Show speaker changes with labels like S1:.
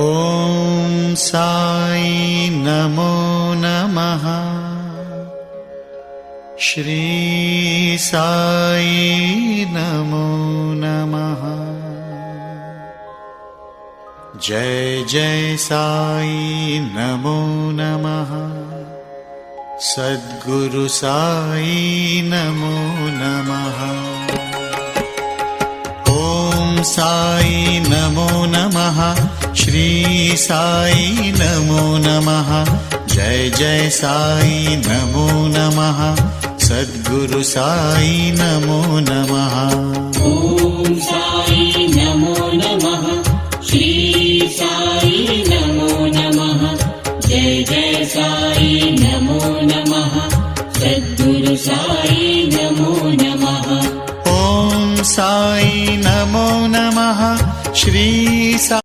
S1: ॐ साई नमो नमः। श्री साई नमो नमः। जय जय साई नमो नमः। सद्गुरु साई नमो नमः। ॐ साई नमो नमः। श्री साई नमो नमः। जय जय साई नमो नमः। सद्गुरु साई नमो नमः।